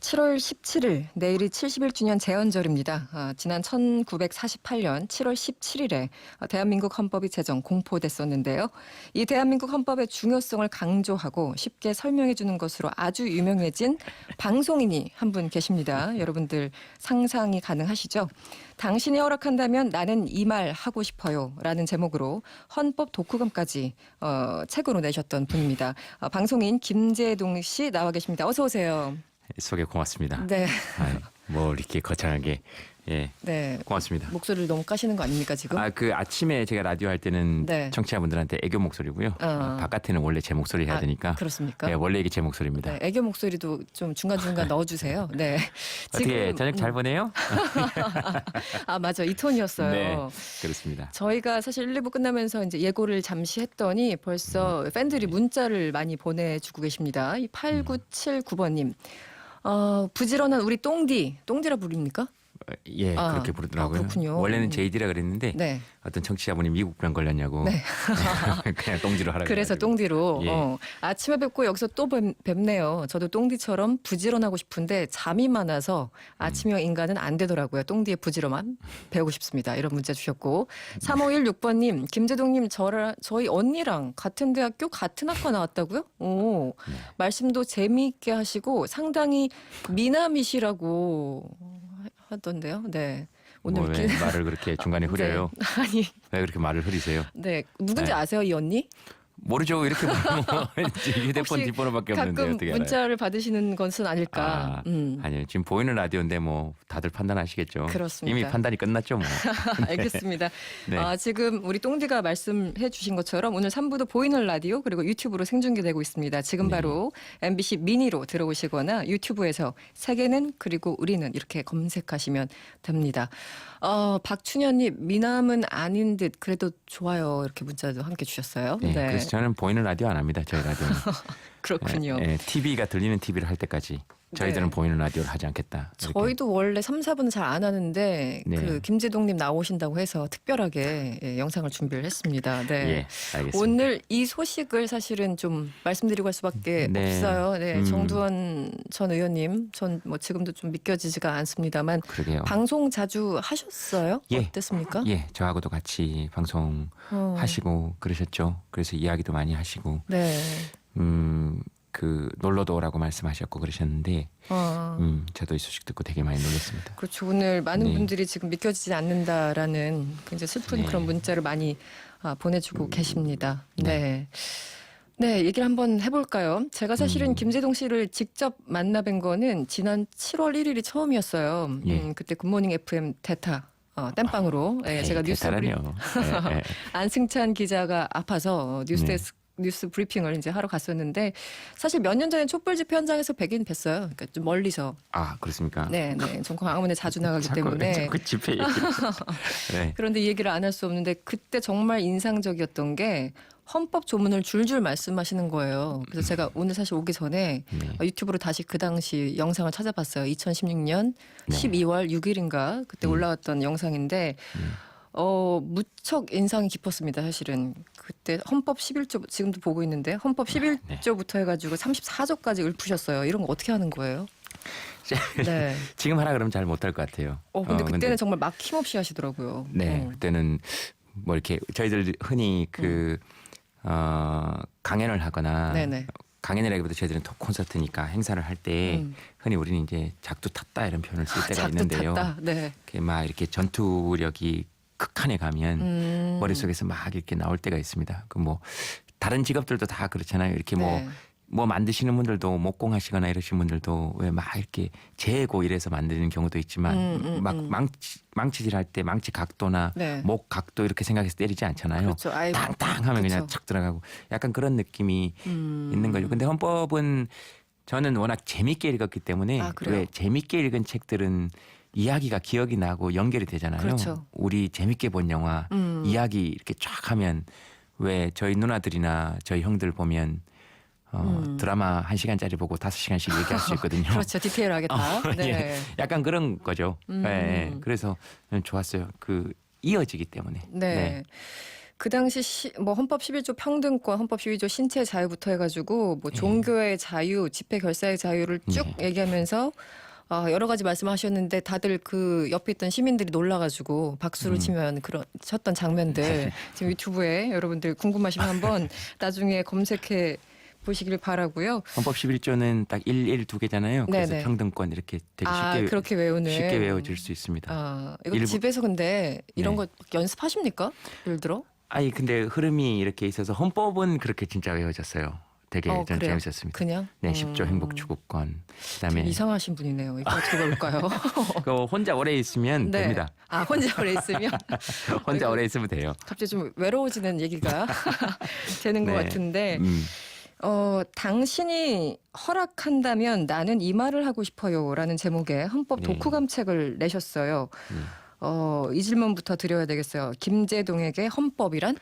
7월 17일, 내일이 71주년 재헌절입니다. 지난 1948년 7월 17일에 대한민국 헌법이 제정, 공포됐었는데요. 이 대한민국 헌법의 중요성을 강조하고 쉽게 설명해 주는 것으로 아주 유명해진 방송인이 한 분 계십니다. 여러분들 상상이 가능하시죠? 당신이 허락한다면 나는 이 말 하고 싶어요 라는 제목으로 헌법 독후감까지 책으로 내셨던 분입니다. 방송인 김재동 씨 나와 계십니다. 어서 오세요. 소개 고맙습니다. 네. 뭐 이렇게 거창하게 네. 고맙습니다. 목소리를 너무 까시는 거 아닙니까 지금? 그 아침에 제가 라디오 할 때는 네. 청취자분들한테 애교 목소리고요. 바깥에는 원래 제 목소리 해야 되니까. 그렇습니까? 네, 원래 이게 제 목소리입니다. 네, 애교 목소리도 좀 중간중간 넣어주세요. 네. 어떻게 저녁 잘 보내요? 맞아. 이 톤이었어요. 네, 그렇습니다. 저희가 사실 1, 2부 끝나면서 이제 예고를 잠시 했더니 벌써 팬들이 문자를 많이 보내주고 계십니다. 이 8979번님. 부지런한 우리 똥디라 부릅니까? 그렇게 부르더라고요. 그렇군요. 원래는 JD라 그랬는데 네. 어떤 청취자분이 미국병 걸렸냐고 네. 그냥 똥지로 하라고 그래서 해가지고. 똥디로 예. 아침에 뵙고 여기서 또 뵙네요. 저도 똥디처럼 부지런하고 싶은데 잠이 많아서 아침형 인간은 안 되더라고요. 똥디의 부지런함 배우고 싶습니다. 이런 문자 주셨고 3516번님 김재동님 저희 언니랑 같은 대학교 같은 학과 나왔다고요? 오 말씀도 재미있게 하시고 상당히 미남이시라고 하던데요. 네. 오늘 뭐 왜 말을 그렇게 중간에 흐려요? 네. 아니 왜 그렇게 말을 흐리세요? 네 누군지 네. 아세요 이 언니? 모르죠. 이렇게 보면 휴대폰 혹시 뒷번호밖에 없는데 가끔 어떻게 알아요? 문자를 받으시는 것은 아닐까. 아니요. 지금 보이는 라디오인데 뭐 다들 판단하시겠죠. 그렇습니다. 이미 판단이 끝났죠. 뭐. 알겠습니다. 네. 지금 우리 똥디가 말씀해 주신 것처럼 오늘 3부도 보이는 라디오 그리고 유튜브로 생중계되고 있습니다. 지금 바로 MBC 미니로 들어오시거나 유튜브에서 세계는 그리고 우리는 이렇게 검색하시면 됩니다. 박춘현님 미남은 아닌 듯 그래도 좋아요. 이렇게 문자도 함께 주셨어요. 네. 그래서 저는 보이는 라디오 안 합니다. 저희 라디오는. 그렇군요. TV가 들리는 TV를 할 때까지 저희들은 네. 보이는 라디오를 하지 않겠다. 이렇게. 저희도 원래 3, 4분 잘 안 하는데 네. 그 김재동님 나오신다고 해서 특별하게 영상을 준비를 했습니다. 네. 예, 알겠습니다. 오늘 이 소식을 사실은 좀 말씀드리고 할 수밖에 네. 없어요. 네, 정두원 전 의원님, 전 뭐 지금도 좀 믿겨지지가 않습니다만 그러게요. 방송 자주 하셨어요? 예. 어땠습니까? 예, 저하고도 같이 방송 하시고 그러셨죠. 그래서 이야기도 많이 하시고 네. 그 놀러도 오라고 말씀하셨고 그러셨는데 저도 이 소식 듣고 되게 많이 놀랐습니다. 그렇죠. 오늘 많은 네. 분들이 지금 믿겨지지 않는다라는 굉장히 슬픈 네. 그런 문자를 많이 보내주고 계십니다. 네. 네, 얘기를 한번 해볼까요? 제가 사실은 김재동 씨를 직접 만나뵌 거는 지난 7월 1일이 처음이었어요. 예. 그때 굿모닝 FM 대타 땜빵으로 제가 대단하네요. 안승찬 기자가 아파서 뉴스 브리핑을 이제 하러 갔었는데 사실 몇 년 전에 촛불 집회 현장에서 뵈긴 뵀어요. 그러니까 좀 멀리서. 그렇습니까? 네. 전 광화문에 자주 나가기 때문에. 자꾸 집회 얘기. 네. 그런데 이 얘기를 안 할 수 없는데 그때 정말 인상적이었던 게 헌법 조문을 줄줄 말씀하시는 거예요. 그래서 제가 오늘 사실 오기 전에 유튜브로 다시 그 당시 영상을 찾아봤어요. 2016년 12월 6일인가 그때 올라왔던 영상인데 무척 인상이 깊었습니다. 사실은 그때 헌법 11조 지금도 보고 있는데 헌법 11조부터 해가지고 34조까지 읊으셨어요. 이런 거 어떻게 하는 거예요? 네. 지금 하라 그러면 잘 못할 것 같아요. 근데 그때는 정말 막힘없이 하시더라고요. 네, 그때는 뭐 이렇게 저희들 흔히 강연을 하거나 네네. 강연이라기보다 저희들은 톡 콘서트니까 행사를 할 때 흔히 우리는 이제 작두 탔다 이런 표현을 쓸 때가 있는데요. 탔다. 네. 막 이렇게 전투력이 극한에 가면 머릿속에서 막 이렇게 나올 때가 있습니다. 그 뭐 다른 직업들도 다 그렇잖아요. 이렇게 뭐 만드시는 분들도 목공하시거나 이러신 분들도 왜 막 이렇게 재고 이래서 만드는 경우도 있지만 막 망치질 할 때 망치 각도나 목 각도 이렇게 생각해서 때리지 않잖아요. 그렇죠. 땅땅 하면 그냥 척 들어가고 약간 그런 느낌이 있는 거죠. 근데 헌법은 저는 워낙 재밌게 읽었기 때문에 왜 재밌게 읽은 책들은 이야기가 기억이 나고 연결이 되잖아요. 그렇죠. 우리 재밌게 본 영화 이야기 이렇게 쫙 하면 왜 저희 누나들이나 저희 형들 보면 드라마 1시간짜리 보고 5시간씩 얘기할 수 있거든요. 그렇죠. 디테일하게 다. 네. 예, 약간 그런 거죠. 네, 그래서 저는 좋았어요. 그 이어지기 때문에. 네. 그 당시 뭐 헌법 11조 평등권, 헌법 12조 신체 자유부터 해가지고 뭐 종교의 자유, 집회 결사의 자유를 쭉 얘기하면서 여러 가지 말씀하셨는데 다들 그 옆에 있던 시민들이 놀라가지고 박수를 치면 쳤던 장면들 지금 유튜브에 여러분들 궁금하시면 한번 나중에 검색해 보시길 바라고요. 헌법 11조는 딱 1, 2 개잖아요. 그래서 네네. 평등권 이렇게 되게 그렇게 외우는. 쉽게 외워질 수 있습니다. 이거 일부- 집에서 근데 이런 네. 거 연습하십니까? 예를 들어? 아니 근데 흐름이 이렇게 있어서 헌법은 그렇게 진짜 외워졌어요. 되게 전 그래요? 재밌었습니다. 그냥? 네, 10조 행복 추구권. 그다음에 이상하신 분이네요. 이거 어떻게 볼까요? 그거 혼자 오래 있으면 네. 됩니다. 혼자 오래 있으면 혼자 오래 있으면 돼요. 갑자기 좀 외로워지는 얘기가 되는 것 네. 같은데 당신이 허락한다면 나는 이 말을 하고 싶어요라는 제목의 헌법 네. 독후감책을 내셨어요. 이 질문부터 드려야 되겠어요. 김제동에게 헌법이란?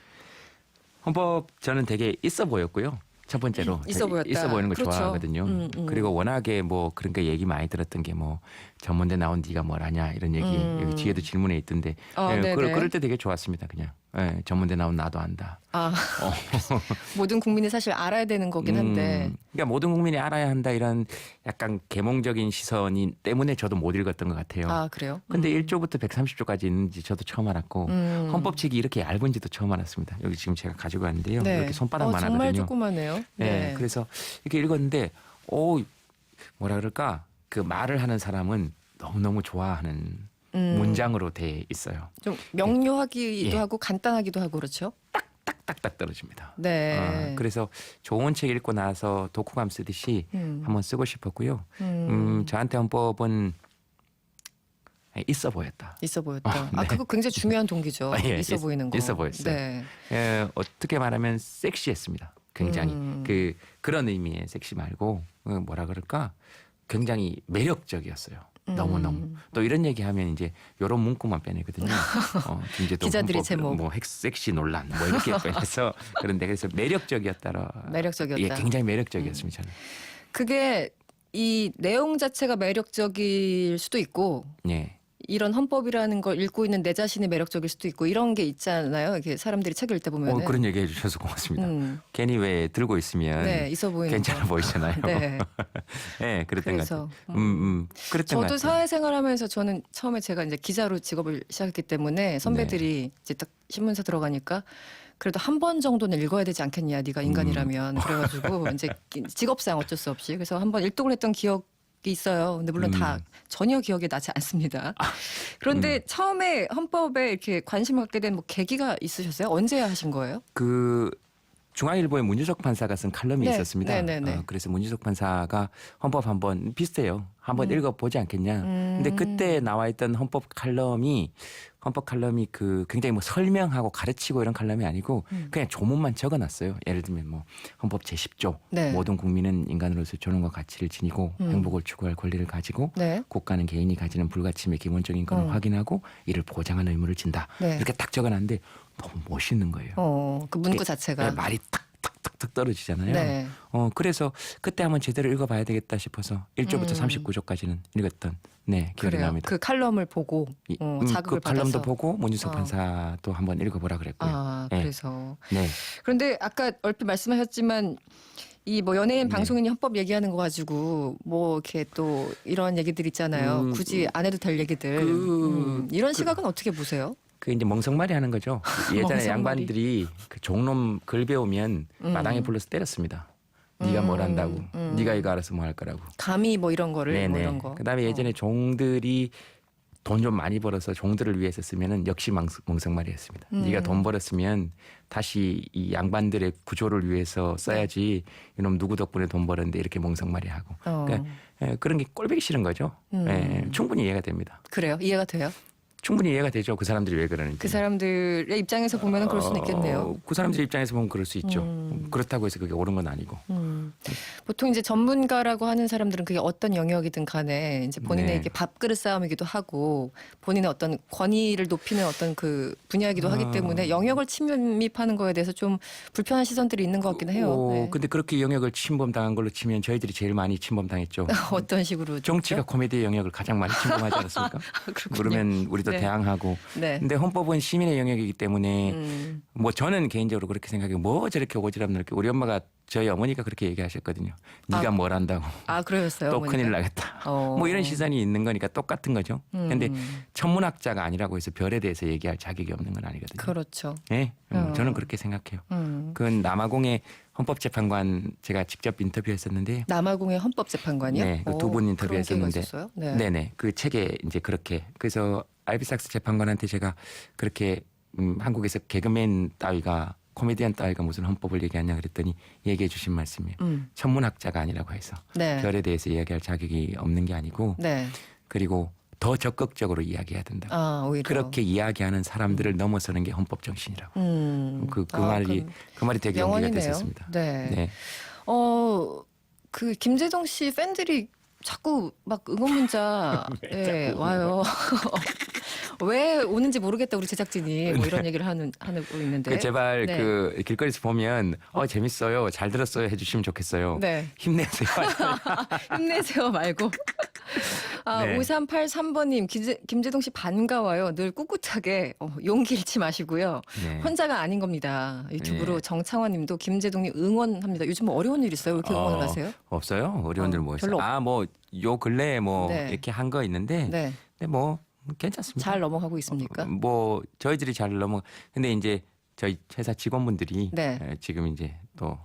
헌법 저는 되게 있어 보였고요. 첫 번째로 있어 보였다. 있어 보이는 걸 그렇죠. 좋아하거든요. 그리고 워낙에 뭐 그런 거 얘기 많이 들었던 게 뭐 전문대 나온 네가 뭘 하냐 이런 얘기 여기 뒤에도 질문에 있던데 네네. 그럴 때 되게 좋았습니다. 그냥 전문대 나온 나도 안다. 모든 국민이 사실 알아야 되는 거긴 한데. 그러니까 모든 국민이 알아야 한다 이런 약간 계몽적인 시선이 때문에 저도 못 읽었던 것 같아요. 그래요? 근데 1조부터 130조까지 있는지 저도 처음 알았고 헌법책이 이렇게 얇은지도 처음 알았습니다. 여기 지금 제가 가지고 왔는데요. 네. 이렇게 손바닥만 하거든요. 정말 조그마네요. 네. 그래서 이렇게 읽었는데 뭐라 그럴까? 그 말을 하는 사람은 너무너무 좋아하는 문장으로 돼 있어요. 좀 명료하기도 예. 하고 간단하기도 하고 그렇죠? 딱딱 떨어집니다. 네. 그래서 좋은 책 읽고 나서 독후감 쓰듯이 한번 쓰고 싶었고요. 저한테 헌법은 있어 보였다. 있어 보였다. 네. 그거 굉장히 중요한 동기죠. 예, 있어 보이는 거. 있어 보였어요. 네. 어떻게 말하면 섹시했습니다. 굉장히 그런 의미의 sek시 말고 뭐라 그럴까? 굉장히 매력적이었어요. 너무너무. 또 이런 얘기하면 이제 이런 문구만 빼내거든요. 김제동 기자들이 헌법, 제목. 뭐 섹시 논란 뭐 이렇게 빼내서 그런데 그래서 매력적이었다라. 매력적이었다. 예, 굉장히 매력적이었습니다. 저는. 그게 이 내용 자체가 매력적일 수도 있고 예. 이런 헌법이라는 걸 읽고 있는 내 자신이 매력적일 수도 있고 이런 게 있잖아요. 이렇게 사람들이 책을 읽다 보면 그런 얘기 해주셔서 고맙습니다. 음. 괜히 왜 들고 있으면 네, 있어 보이는 괜찮아 거. 보이잖아요. 네. 네, 그랬던 것 그래서 같아요. 그랬던 것 저도 같아요. 사회생활하면서 저는 처음에 제가 이제 기자로 직업을 시작했기 때문에 선배들이 이제 딱 신문사 들어가니까 그래도 한 번 정도는 읽어야 되지 않겠냐, 네가 인간이라면. 그래가지고 이제 직업상 어쩔 수 없이 그래서 한번 일독을 했던 기억이 있어요. 근데 물론 다 전혀 기억에 나지 않습니다. 그런데 처음에 헌법에 이렇게 관심을 갖게 된 뭐 계기가 있으셨어요? 언제 하신 거예요? 그 중앙일보에 문유석 판사가 쓴 칼럼이 네, 있었습니다. 네. 그래서 문유석 판사가 헌법 한번 비슷해요. 한번 읽어보지 않겠냐. 근데 그때 나와 있던 헌법 칼럼이 그 굉장히 뭐 설명하고 가르치고 이런 칼럼이 아니고 그냥 조문만 적어놨어요. 예를 들면 뭐 헌법 제10조 네. 모든 국민은 인간으로서 존엄과 가치를 지니고 행복을 추구할 권리를 가지고 네. 국가는 개인이 가지는 불가침의 기본적인 걸 확인하고 이를 보장하는 의무를 진다. 네. 이렇게 딱 적어놨는데 너무 멋있는 거예요. 그 문구 자체가. 네, 말이 탁탁탁탁 떨어지잖아요. 네. 그래서 그때 한번 제대로 읽어봐야 되겠다 싶어서 1조부터 39조까지는 읽었던 기억이 그래요. 납니다. 그 칼럼을 보고 자극을 그 칼럼도 받아서. 보고 문유석 판사도 한번 읽어보라 그랬고요. 네. 그래서. 네. 그런데 아까 얼핏 말씀하셨지만 이 뭐 연예인 방송인이 헌법 얘기하는 거 가지고 뭐 이렇게 또 이런 얘기들 있잖아요. 굳이 안 해도 될 얘기들. 이런 시각은 어떻게 보세요? 그 이제 멍석말이 하는 거죠. 예전에 멍석말이. 양반들이 그 종놈 글 배우면 마당에 불러서 때렸습니다. 네가 뭘 한다고. 네가 이거 알아서 뭐 할 거라고. 감히 뭐 이런 거를 뭐 네네. 이런 거. 그다음에 예전에 종들이 돈 좀 많이 벌어서 종들을 위해서 쓰면은 역시 멍석말이었습니다. 네가 돈 벌었으면 다시 이 양반들의 구조를 위해서 써야지 이놈 누구 덕분에 돈 벌었는데 이렇게 멍석말이 하고. 그러니까 그런 게 꼴보기 싫은 거죠. 충분히 이해가 됩니다. 그래요? 이해가 돼요? 충분히 이해가 되죠. 그 사람들이 왜 그러는지. 그 사람들의 입장에서 보면은 그럴 수는 있겠네요. 그 사람들 입장에서 보면 그럴 수 있죠. 그렇다고 해서 그게 옳은 건 아니고. 보통 이제 전문가라고 하는 사람들은 그게 어떤 영역이든 간에 이제 본인의 네. 이게 밥그릇 싸움이기도 하고 본인의 어떤 권위를 높이는 어떤 그 분야이기도 하기 때문에 영역을 침입하는 거에 대해서 좀 불편한 시선들이 있는 것 같기는 해요. 네. 근데 그렇게 영역을 침범당한 걸로 치면 저희들이 제일 많이 침범당했죠. 어떤 식으로 정치가 코미디의 영역을 가장 많이 침범하지 않았습니까? 그렇군요. 그러면 우리도 네. 대항하고. 네. 근데 헌법은 시민의 영역이기 때문에 뭐 저는 개인적으로 그렇게 생각해요. 뭐 저렇게 오지랖 넓게 우리 엄마가 저희 어머니가 그렇게 얘기하셨거든요. 네가 뭘 안다고. 그러셨어요. 또 어머니가? 큰일 나겠다. 뭐 이런 시선이 있는 거니까 똑같은 거죠. 근데 천문학자가 아니라고 해서 별에 대해서 얘기할 자격이 없는 건 아니거든요. 그렇죠. 네, 저는 그렇게 생각해요. 그건 남아공의 헌법재판관 제가 직접 인터뷰했었는데 남아공의 헌법재판관이요? 네, 그 두 분 인터뷰했었는데 네. 네네 그 책에 이제 그렇게 그래서 알비삭스 재판관한테 제가 그렇게 한국에서 개그맨 따위가 코미디언 따위가 무슨 헌법을 얘기하냐 그랬더니 얘기해 주신 말씀이에요. 천문학자가 아니라고 해서 네. 별에 대해서 이야기할 자격이 없는 게 아니고 네. 그리고 더 적극적으로 이야기해야 된다. 오히려. 그렇게 이야기하는 사람들을 넘어서는 게 헌법 정신이라고. 그 말이 되게 용기가 명언이네요. 됐었습니다. 네. 네. 그 김재동 씨 팬들이 자꾸 막 응원 문자 와요. 왜 오는지 모르겠다 우리 제작진이 뭐 이런 얘기를 하고 있는데. 그 제발 네. 그 길거리에서 보면 재밌어요, 잘 들었어요 해주시면 좋겠어요. 네. 힘내세요. 힘내세요 말고. 네. 5383번님 김재동 씨 반가워요. 늘 꿋꿋하게 용기 잃지 마시고요. 네. 혼자가 아닌 겁니다. 유튜브로 네. 정창환님도 김재동님 응원합니다. 요즘 뭐 어려운 일 있어요? 왜 이렇게 응원을 하세요? 없어요. 어려운 일 뭐 별로 있어요? 뭐 요 근래에 뭐 네. 이렇게 한 거 있는데 네. 근데 뭐 괜찮습니다. 잘 넘어가고 있습니까? 뭐 저희들이 잘 근데 이제 저희 회사 직원분들이 네. 지금 이제 또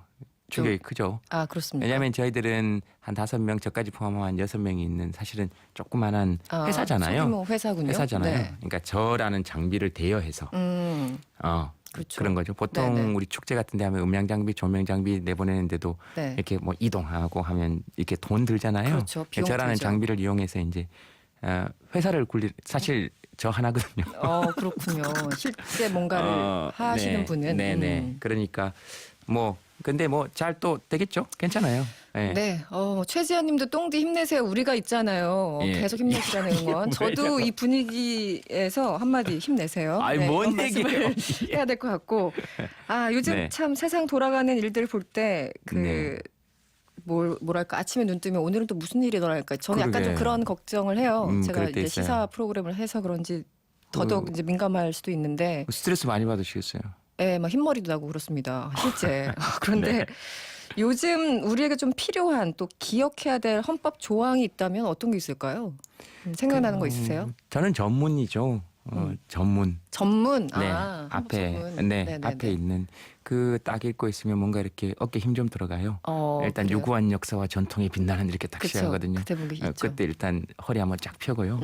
충격이 크죠. 그렇습니다. 왜냐하면 저희들은 한 5명 저까지 포함하면 6명이 있는 사실은 조그만한 회사잖아요. 소규모 회사군요. 회사잖아요. 네. 그러니까 저라는 장비를 대여해서 그렇죠. 그런 거죠. 보통 네네. 우리 축제 같은 데 하면 음향 장비, 조명 장비 내보내는데도 네. 이렇게 뭐 이동하고 하면 이렇게 돈 들잖아요. 그렇죠. 비용 저라는 들죠. 장비를 이용해서 이제 회사를 사실 저 하나거든요. 그렇군요. 실제 뭔가를 하시는 네, 분은. 네네. 그러니까 뭐 근데 뭐 잘 또 되겠죠. 괜찮아요. 네. 네. 최지현 님도 똥디 힘내세요. 우리가 있잖아요. 예. 계속 힘내시라는 응원. 저도 이 분위기에서 한마디 힘내세요. 아이, 네, 뭔 이런 얘기예요. 말씀을 해야 될 것 같고. 요즘 네. 참 세상 돌아가는 일들 볼 때 네. 뭐랄까 아침에 눈 뜨면 오늘은 또 무슨 일이 일어날까. 저는 약간 좀 그러게. 그런 걱정을 해요. 제가 그럴 때 이제 있어요. 시사 프로그램을 해서 그런지 더더욱 이제 민감할 수도 있는데. 스트레스 많이 받으시겠어요. 막 흰머리도 나고 그렇습니다. 실제. 그런데 요즘 우리에게 좀 필요한 또 기억해야 될 헌법 조항이 있다면 어떤 게 있을까요? 생각나는 거 있으세요? 저는 전문이죠. 전문. 전문. 네. 헌법 앞에 전문. 네네네. 앞에 있는 그 딱 읽고 있으면 뭔가 이렇게 어깨 힘 좀 들어가요. 일단 그래요? 유구한 역사와 전통이 빛나는 이렇게 딱 그쵸. 시작하거든요. 그때 본게 있죠. 그때 일단 허리 한번 쫙 펴고요.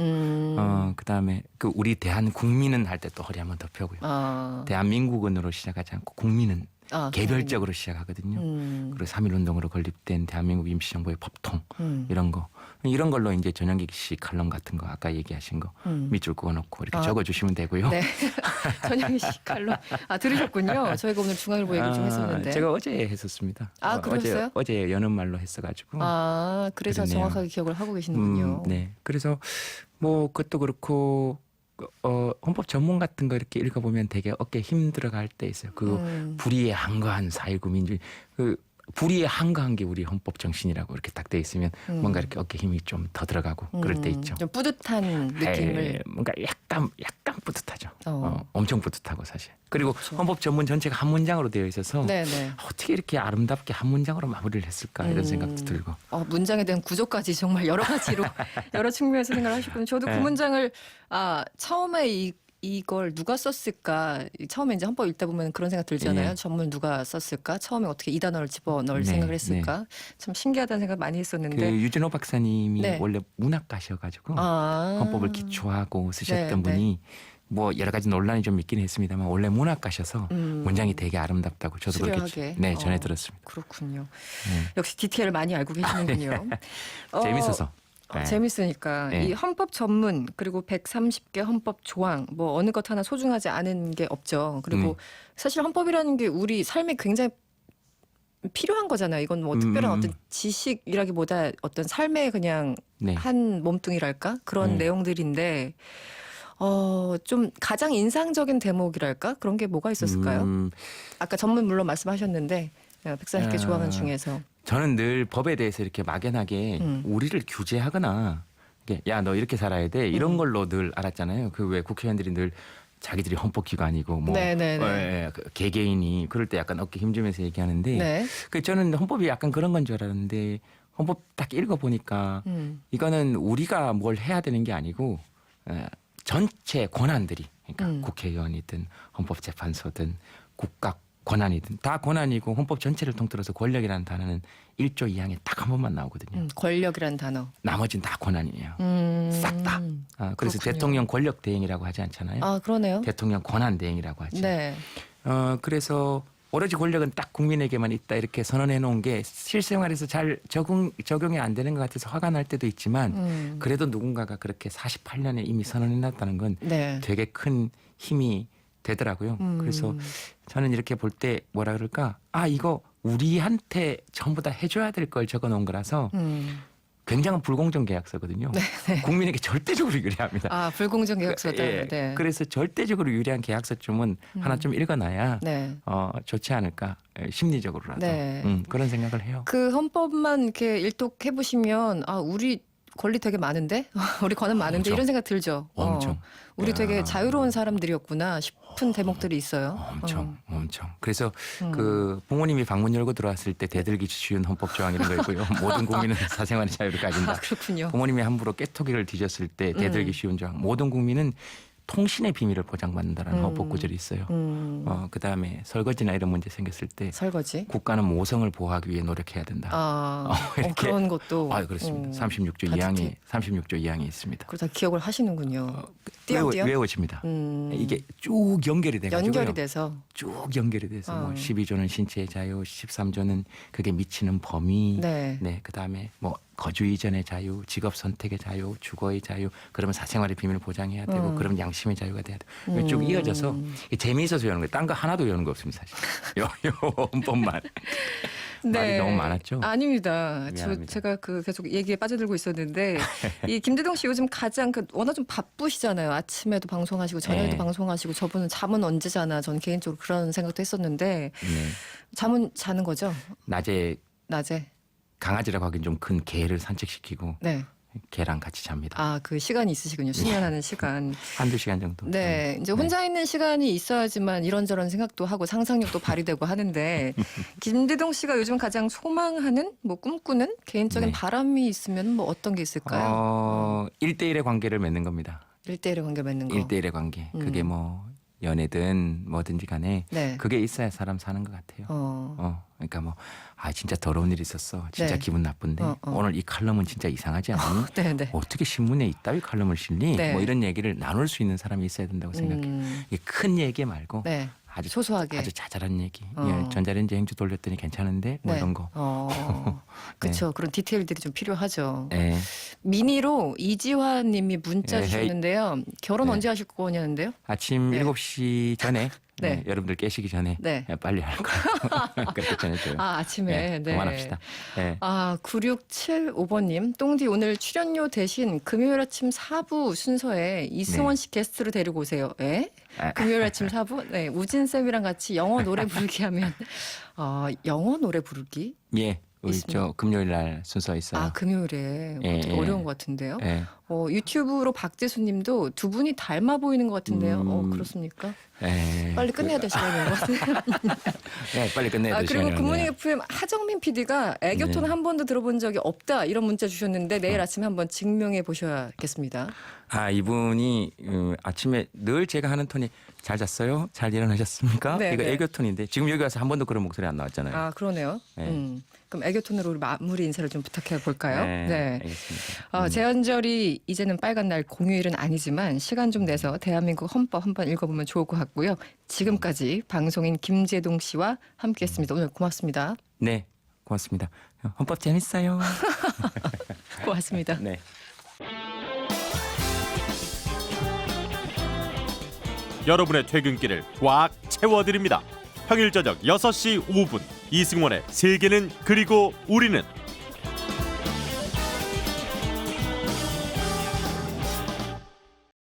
그다음에 그 우리 대한 국민은 할 때 또 허리 한번 더 펴고요. 대한민국은으로 시작하지 않고 국민은 개별적으로 시작하거든요. 그리고 3.1 운동으로 건립된 대한민국 임시정부의 법통 이런 걸로 이제 전영기 씨 칼럼 같은 거 아까 얘기하신 거 밑줄 그어놓고 이렇게 적어주시면 되고요. 네. 전영희 씨 칼럼. 들으셨군요. 저희가 오늘 중앙일보 얘기를 좀 했었는데. 제가 어제 했었습니다. 그러셨어요? 어제 여는 말로 했어가지고. 그래서 그러네요. 정확하게 기억을 하고 계시는군요. 네. 그래서 뭐 그것도 그렇고 헌법 전문 같은 거 이렇게 읽어보면 되게 어깨 힘 들어갈 때 있어요. 그 불의에 한가한 4.19 민주주의 그 불의에 한가한 게 우리 헌법 정신이라고 이렇게 딱 돼 있으면 뭔가 이렇게 어깨 힘이 좀 더 들어가고 그럴 때 있죠. 좀 뿌듯한 느낌을. 뭔가 약간 뿌듯하죠. 어. 엄청 뿌듯하고 사실. 그리고 그렇죠. 헌법 전문 전체가 한 문장으로 되어 있어서 네네. 어떻게 이렇게 아름답게 한 문장으로 마무리를 했을까 이런 생각도 들고. 문장에 대한 구조까지 정말 여러 가지로 여러 측면에서 생각을 하셨군요. 저도 그 네. 문장을 처음에 이걸 누가 썼을까? 처음에 이제 헌법 읽다 보면 그런 생각 들잖아요. 예. 전문 누가 썼을까? 처음에 어떻게 이 단어를 집어 넣을 네, 생각을 했을까? 참 신기하다는 생각 많이 그 했었는데. 유진호 박사님이 네. 원래 문학가셔가지고 헌법을 기초하고 쓰셨던 네, 분이 뭐 여러 가지 논란이 좀 있긴 했습니다만 원래 문학가셔서 문장이 되게 아름답다고 저도 수려하게. 그렇게 전해 들었습니다. 그렇군요. 역시 디테일을 많이 알고 계시는군요. 재밌어서. 네. 재밌으니까 네. 이 헌법 전문 그리고 130개 헌법 조항 뭐 어느 것 하나 소중하지 않은 게 없죠. 그리고 사실 헌법이라는 게 우리 삶에 굉장히 필요한 거잖아요. 이건 뭐 특별한 어떤 지식이라기보다 어떤 삶의 그냥 네. 한 몸뚱이랄까 그런 내용들인데 좀 가장 인상적인 대목이랄까 그런 게 뭐가 있었을까요? 아까 전문 물론 말씀하셨는데 130개 조항은 중에서 저는 늘 법에 대해서 이렇게 막연하게 우리를 규제하거나 야, 너 이렇게 살아야 돼. 이런 걸로 늘 알았잖아요. 그 왜 국회의원들이 늘 자기들이 헌법기관이고 뭐 그 개개인이 그럴 때 약간 어깨 힘주면서 얘기하는데 네. 그 저는 헌법이 약간 그런 건 줄 알았는데 헌법 딱 읽어보니까 이거는 우리가 뭘 해야 되는 게 아니고 전체 권한들이 그러니까 국회의원이든 헌법재판소든 국가 권한이든 다 권한이고 헌법 전체를 통틀어서 권력이라는 단어는 1조 2항에 딱 한 번만 나오거든요. 권력이란 단어. 나머지는 다 권한이에요. 싹 다. 그래서 그렇군요. 대통령 권력 대행이라고 하지 않잖아요. 아, 그러네요. 대통령 권한 대행이라고 하죠. 네. 그래서 오로지 권력은 딱 국민에게만 있다 이렇게 선언해 놓은 게 실생활에서 잘 적용이 안 되는 것 같아서 화가 날 때도 있지만 그래도 누군가가 그렇게 48년에 이미 선언해 놨다는 건 네. 되게 큰 힘이 되더라고요. 그래서 저는 이렇게 볼 때 뭐라 그럴까? 이거 우리한테 전부 다 해줘야 될 걸 적어 놓은 거라서 굉장한 불공정 계약서거든요. 국민에게 절대적으로 유리합니다. 아, 불공정 계약서다. 예. 네. 그래서 절대적으로 유리한 계약서쯤은 하나 좀 읽어놔야 네. 좋지 않을까 심리적으로라도 네. 그런 생각을 해요. 그 헌법만 이렇게 일독해 보시면 우리 권리 되게 많은데, 우리 권한 많은데 엄청. 이런 생각 들죠. 엄청. 우리 야. 되게 자유로운 사람들이었구나 싶은 대목들이 있어요. 엄청. 그래서 그 부모님이 방문 열고 들어왔을 때 대들기 쉬운 헌법 조항 이런 거 있고요. 모든 국민은 사생활의 자유를 가진다. 그렇군요. 부모님이 함부로 깨토기를 뒤졌을 때 대들기 쉬운 조항. 모든 국민은 통신의 비밀을 보장받는다라는 헌법 구절이 있어요. 그다음에 설거지나 이런 문제 생겼을 때 설거지. 국가는 모성을 보호하기 위해 노력해야 된다. 이렇게. 그런 것도. 그렇습니다. 36조 다 2항에 있습니다. 그걸 다 기억을 하시는군요. 띄엄띄엄. 외워집니다. 이게 쭉 연결이 돼가지고요. 연결이 돼서. 쭉 연결이 돼서 뭐 12조는 신체의 자유, 13조는 그게 미치는 범위, 네. 그다음에 뭐 거주 이전의 자유, 직업 선택의 자유, 주거의 자유, 그러면 사생활의 비밀을 보장해야 되고, 그러면 양심의 자유가 돼야 되고, 쭉 이어져서 재미있어서 외우는 거예요. 딴 거 하나도 외우는 거 없습니다, 사실. 요 헌법만. 말이 너무 많았죠? 아닙니다. 미안합니다. 제가 계속 얘기에 빠져들고 있었는데 이 김대동 씨 요즘 가장 워낙 좀 바쁘시잖아요. 아침에도 방송하시고 저녁에도 네. 방송하시고 저분은 잠은 언제 자나 저는 개인적으로 그런 생각도 했었는데 네. 잠은 자는 거죠? 낮에 낮에? 강아지라고 하긴 좀 큰 개를 산책시키고 네. 개랑 같이 잡니다. 그 시간이 있으시군요. 수면하는 시간. 한두 시간 정도. 네. 이제 혼자 있는 시간이 있어야지만 이런저런 생각도 하고 상상력도 발휘되고 하는데 김대동 씨가 요즘 가장 소망하는 뭐 꿈꾸는 개인적인 네. 바람이 있으면 뭐 어떤 게 있을까요? 1대1의 관계를 맺는 겁니다. 1대1의 관계 맺는 거. 1대1의 관계. 그게 뭐 연애든 뭐든지 간에 네. 그게 있어야 사람 사는 것 같아요. 그러니까 뭐 진짜 더러운 일이 있었어. 진짜 네. 기분 나쁜데 오늘 이 칼럼은 진짜 이상하지 않니? 네네. 어떻게 신문에 이따위 칼럼을 실니? 네. 뭐 이런 얘기를 나눌 수 있는 사람이 있어야 된다고 생각해요. 이게 큰 얘기 말고 네. 아주 소소하게. 아주 자잘한 얘기. 전자레인지 행주 돌렸더니 괜찮은데 뭐 네. 이런 거. 그렇죠. 그런 디테일들이 좀 필요하죠. 네. 미니로 이지화 님이 문자 네. 주셨는데요. 결혼 네. 언제 하실 거냐는데요? 아침 네. 7시 전에 네. 여러분들 깨시기 전에 네. 빨리 할 거예요. 그렇게 전해줘요. 아침에. 네. 그만합시다. 네. 9675번님. 똥디 오늘 출연료 대신 금요일 아침 4부 순서에 이승원 씨 게스트로 데리고 오세요. 예? 금요일 아침 4부? 네. 우진쌤이랑 같이 영어 노래 부르기 하면. 영어 노래 부르기? 예. 우리 있습니다. 금요일 날 순서 있어요. 금요일에 예, 되게 예. 어려운 것 같은데요. 예. 유튜브로 박재수 님도 두 분이 닮아 보이는 것 같은데요. 그렇습니까? 예. 빨리 끝내야 될 시간인 것 같아요. 네, 빨리 끝내야 될 그리고 시간이네요. 굿모닝 FM 하정민 PD가 애교톤 네. 한 번도 들어본 적이 없다 이런 문자 주셨는데 내일 아침에 한번 증명해 보셔야겠습니다. 이분이 아침에 늘 제가 하는 톤이 잘 잤어요? 잘 일어나셨습니까? 네, 이거 네. 애교톤인데 지금 여기 와서 한 번도 그런 목소리 안 나왔잖아요. 그러네요. 네. 그럼 애교톤으로 우리 마무리 인사를 좀 부탁해 볼까요? 네. 알겠습니다. 제헌절이 이제는 빨간 날 공휴일은 아니지만 시간 좀 내서 대한민국 헌법 한번 읽어보면 좋을 것 같고요. 지금까지 방송인 김재동 씨와 함께했습니다. 오늘 고맙습니다. 네, 고맙습니다. 헌법 재밌어요. 고맙습니다. 네. 여러분의 퇴근길을 꽉 채워드립니다. 평일 저녁 6시 5분 이승원의 세계는 그리고 우리는